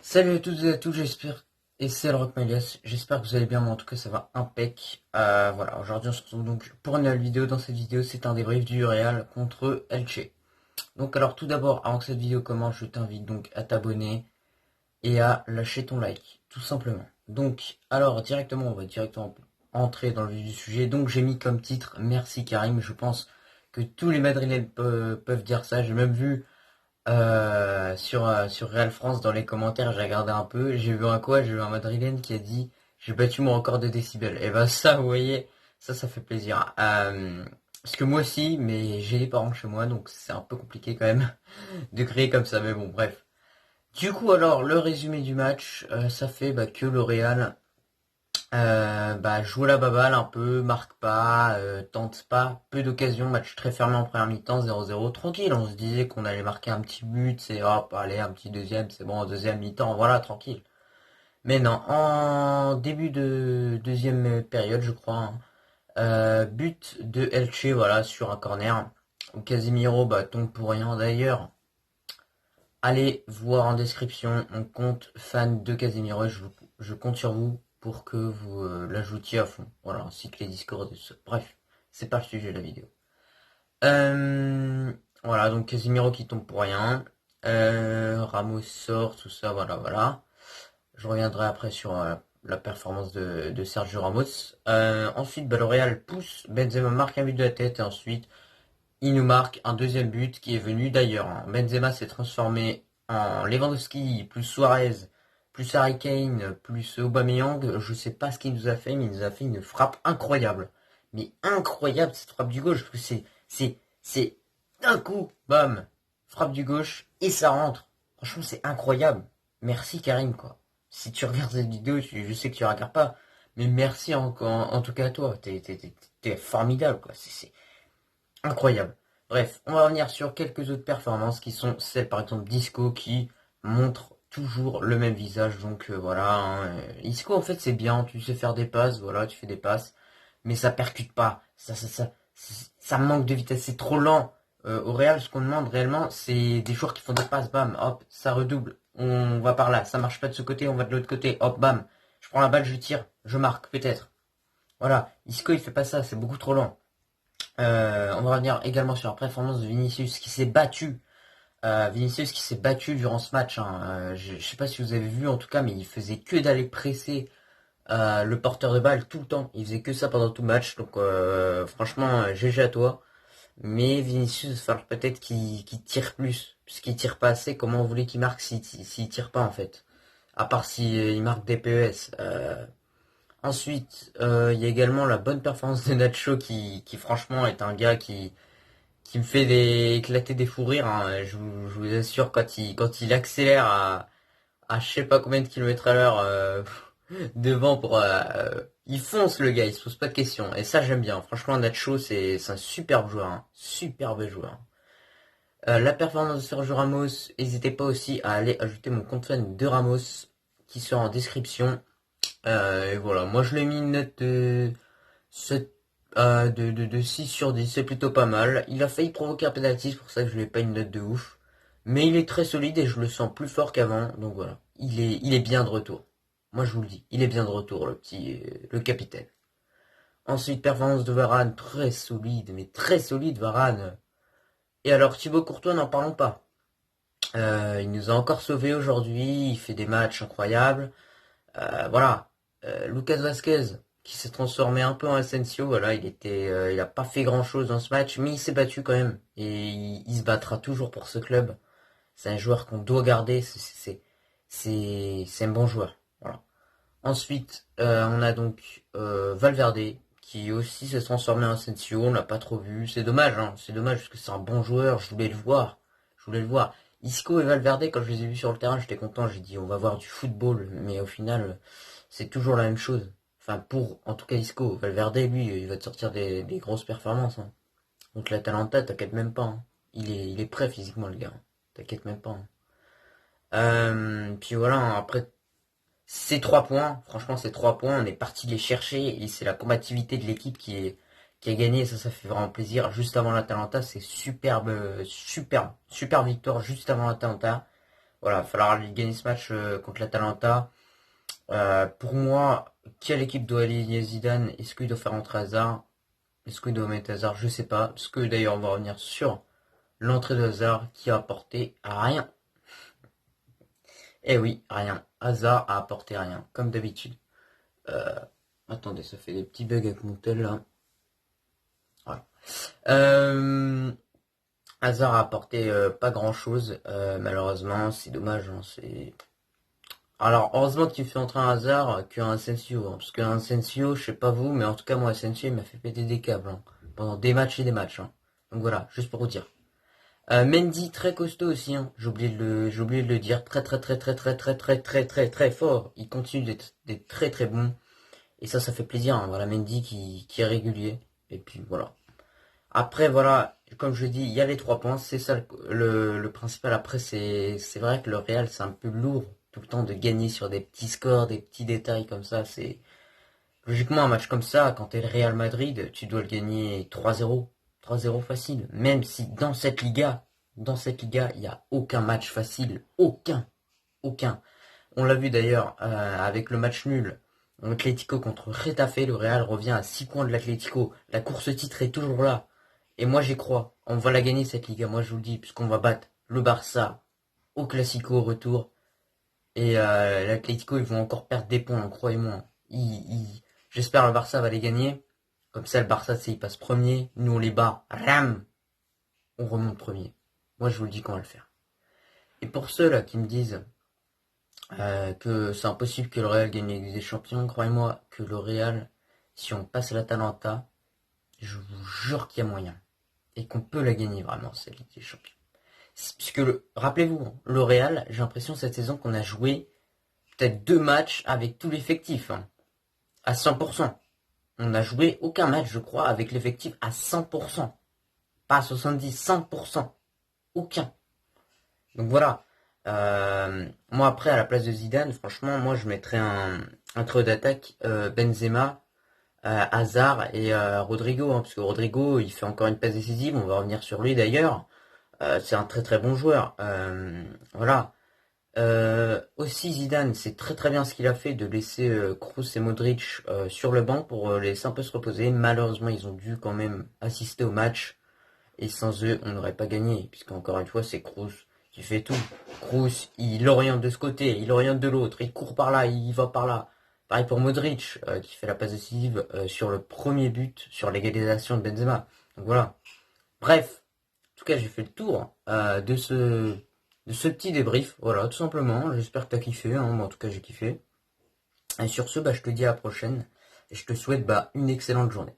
Salut à toutes et à tous, j'espère, et c'est le Rock Melias, j'espère que vous allez bien, moi en tout cas ça va impec. Voilà, aujourd'hui on se retrouve donc pour une nouvelle vidéo. Dans cette vidéo, c'est un débrief du Real contre Elche. Donc alors tout d'abord, avant que cette vidéo commence, je t'invite donc à t'abonner et à lâcher ton like, tout simplement. Donc, alors directement, on va directement entrer dans le vif du sujet. Donc j'ai mis comme titre, merci Karim, je pense que tous les Madrilènes peuvent dire ça. J'ai même vu sur Real France, dans les commentaires, j'ai regardé un peu, j'ai vu j'ai vu un Madrilène qui a dit j'ai battu mon record de décibels. Et bah ça, vous voyez, ça fait plaisir. Parce que moi aussi, mais j'ai les parents chez moi, donc c'est un peu compliqué quand même de créer comme ça. Mais bon, bref. Du coup, alors, le résumé du match, ça fait que le Real joue la baballe un peu, marque pas, tente pas, peu d'occasions, match très fermé en première mi-temps, 0-0, tranquille, on se disait qu'on allait marquer un petit but, c'est hop, allez, un petit deuxième, c'est bon, en deuxième mi-temps, voilà, tranquille. Mais non, en début de deuxième période, je crois, hein, but de Elche, voilà, sur un corner, où Casemiro tombe pour rien d'ailleurs. Allez voir en description mon compte fan de Casemiro, je compte sur vous pour que vous l'ajoutiez à fond. Voilà, ainsi que les Discord et tout ça. Bref, c'est pas le sujet de la vidéo. Euh, voilà, donc Casemiro qui tombe pour rien. Ramos sort, tout ça, voilà, voilà. Je reviendrai après sur la performance de Sergio Ramos. Ensuite, le Real pousse, Benzema marque un but de la tête et ensuite il nous marque un deuxième but qui est venu d'ailleurs, hein. Benzema s'est transformé en Lewandowski, plus Suarez, plus Harry Kane, plus Aubameyang. Je sais pas ce qu'il nous a fait, mais il nous a fait une frappe incroyable. Mais incroyable cette frappe du gauche, parce que c'est d'un coup, bam, frappe du gauche et ça rentre. Franchement, c'est incroyable. Merci Karim, quoi. Si tu regardes cette vidéo, je sais que tu regardes pas, mais merci en tout cas à toi. T'es formidable, quoi. C'est incroyable. Bref, on va revenir sur quelques autres performances qui sont celles par exemple d'Isco qui montre toujours le même visage. Donc voilà, hein. Isco en fait c'est bien, tu sais faire des passes, voilà, tu fais des passes, mais ça percute pas. Ça manque de vitesse, c'est trop lent. Au Real, ce qu'on demande réellement, c'est des joueurs qui font des passes, bam, hop, ça redouble. On va par là, ça marche pas de ce côté, on va de l'autre côté, hop, bam. Je prends la balle, je tire, je marque, peut-être. Voilà, Isco il fait pas ça, c'est beaucoup trop lent. On va revenir également sur la performance de Vinicius qui s'est battu. Vinicius qui s'est battu durant ce match, hein. Je sais pas si vous avez vu en tout cas, mais il faisait que d'aller presser le porteur de balle tout le temps. Il faisait que ça pendant tout le match. Donc franchement, GG à toi. Mais Vinicius, il va falloir peut-être qu'il tire plus. Puisqu'il tire pas assez, comment vous voulez qu'il marque s'il tire pas en fait? À part s'il marque des PES. Ensuite, il y a également la bonne performance de Nacho qui franchement est un gars qui me fait éclater des fous rires, hein. Je vous assure, quand il accélère à je sais pas combien de kilomètres à l'heure devant il fonce le gars, il se pose pas de questions. Et ça j'aime bien. Franchement, Nacho c'est un superbe joueur, hein. Superbe joueur. La performance de Sergio Ramos, n'hésitez pas aussi à aller ajouter mon compte fan de Ramos qui sera en description. Et voilà, moi je l'ai mis une note de 7, de 6 sur 10, c'est plutôt pas mal. Il a failli provoquer un penalty, c'est pour ça que je lui ai pas une note de ouf. Mais il est très solide et je le sens plus fort qu'avant, donc voilà. Il est bien de retour. Moi je vous le dis, il est bien de retour, le capitaine. Ensuite, performance de Varane, très solide, mais très solide Varane. Et alors Thibaut Courtois, n'en parlons pas. Il nous a encore sauvés aujourd'hui, il fait des matchs incroyables. Voilà. Lucas Vasquez, qui s'est transformé un peu en Asensio, voilà, il a pas fait grand chose dans ce match, mais il s'est battu quand même. Et il se battra toujours pour ce club. C'est un joueur qu'on doit garder, c'est un bon joueur. Voilà. Ensuite, on a donc Valverde, qui aussi s'est transformé en Asensio, on l'a pas trop vu. C'est dommage, hein, c'est dommage, parce que c'est un bon joueur, je voulais le voir. Je voulais le voir. Isco et Valverde, quand je les ai vus sur le terrain, j'étais content, j'ai dit on va voir du football, mais au final, c'est toujours la même chose. Enfin, en tout cas, Isco. Valverde, lui, il va te sortir des grosses performances, hein. Donc l'Atalanta, t'inquiète même pas, hein. Il est prêt physiquement, le gars, hein. T'inquiète même pas, hein. Puis voilà, hein, après, ces 3 points, franchement, ces 3 points, on est parti les chercher et c'est la combativité de l'équipe qui a gagné. Ça fait vraiment plaisir. Juste avant l'Atalanta, c'est superbe, superbe victoire juste avant l'Atalanta. Voilà, il va falloir aller gagner ce match contre l'Atalanta. Pour moi, quelle équipe doit aligner Zidane? Est-ce qu'il doit faire entrer Hazard? Est-ce qu'il doit mettre Hazard? Je sais pas. Parce que d'ailleurs, on va revenir sur l'entrée de Hazard qui a apporté rien. Eh oui, rien. Hazard a apporté rien, comme d'habitude. Euh, Attendez, ça fait des petits bugs avec mon tel là. Voilà. Hazard a apporté pas grand chose, malheureusement, c'est dommage. Hein, c'est... Alors, heureusement que tu fais entrer un Hazard qu'un Asensio, hein, parce qu'un Asensio, je sais pas vous, mais en tout cas, moi, Asensio, il m'a fait péter des câbles hein, pendant des matchs et des matchs. Hein. Donc voilà, juste pour vous dire. Mendy, très costaud aussi, hein. J'ai oublié de le dire, très très très très très très très très très très fort. Il continue d'être très très bon. Et ça fait plaisir. Hein. Voilà, Mendy qui est régulier. Et puis voilà. Après, voilà, comme je dis, il y a les 3 points, c'est ça le principal. Après, c'est vrai que le Real, c'est un peu lourd tout le temps de gagner sur des petits scores, des petits détails comme ça. C'est logiquement un match comme ça, quand t'es le Real Madrid, tu dois le gagner 3-0, 3-0 facile. Même si dans cette liga, il n'y a aucun match facile, aucun, aucun. On l'a vu d'ailleurs avec le match nul. L'Atlético contre Retafe, le Real revient à 6 points de l'Atlético. La course titre est toujours là. Et moi j'y crois. On va la gagner cette Liga, moi je vous le dis, puisqu'on va battre le Barça au Classico au retour. Et l'Atlético, ils vont encore perdre des points, hein, croyez-moi. J'espère le Barça va les gagner. Comme ça, le Barça, il passe premier. Nous, on les bat. Ram! On remonte premier. Moi, je vous le dis qu'on va le faire. Et pour ceux là qui me disent que c'est impossible que le Real gagne la Ligue des Champions, croyez-moi que le Real, si on passe l'Atalanta, je vous jure qu'il y a moyen. Et qu'on peut la gagner vraiment, cette Ligue des Champions. Puisque, rappelez-vous, hein, le Real, j'ai l'impression cette saison qu'on a joué peut-être 2 matchs avec tout l'effectif, hein, à 100%. On n'a joué aucun match, je crois, avec l'effectif à 100%. Pas à 70, 100%. Aucun. Donc voilà. Moi après, à la place de Zidane, franchement, moi je mettrais un trio d'attaque Benzema, Hazard et Rodrigo. Hein, parce que Rodrigo, il fait encore une passe décisive. On va revenir sur lui d'ailleurs. C'est un très très bon joueur. Voilà. Aussi Zidane, c'est très très bien ce qu'il a fait de laisser Kroos et Modric sur le banc pour les laisser un peu se reposer. Malheureusement, ils ont dû quand même assister au match et sans eux, on n'aurait pas gagné puisqu'encore une fois, c'est Kroos qui fait tout. Kroos, il oriente de ce côté, il oriente de l'autre, il court par là, il va par là. Pareil pour Modric qui fait la passe décisive sur le premier but, sur l'égalisation de Benzema. Donc voilà. Bref, en tout cas, j'ai fait le tour de ce petit débrief. Voilà, tout simplement. J'espère que t'as kiffé. Hein. Moi, en tout cas, j'ai kiffé. Et sur ce, je te dis à la prochaine. Et je te souhaite une excellente journée.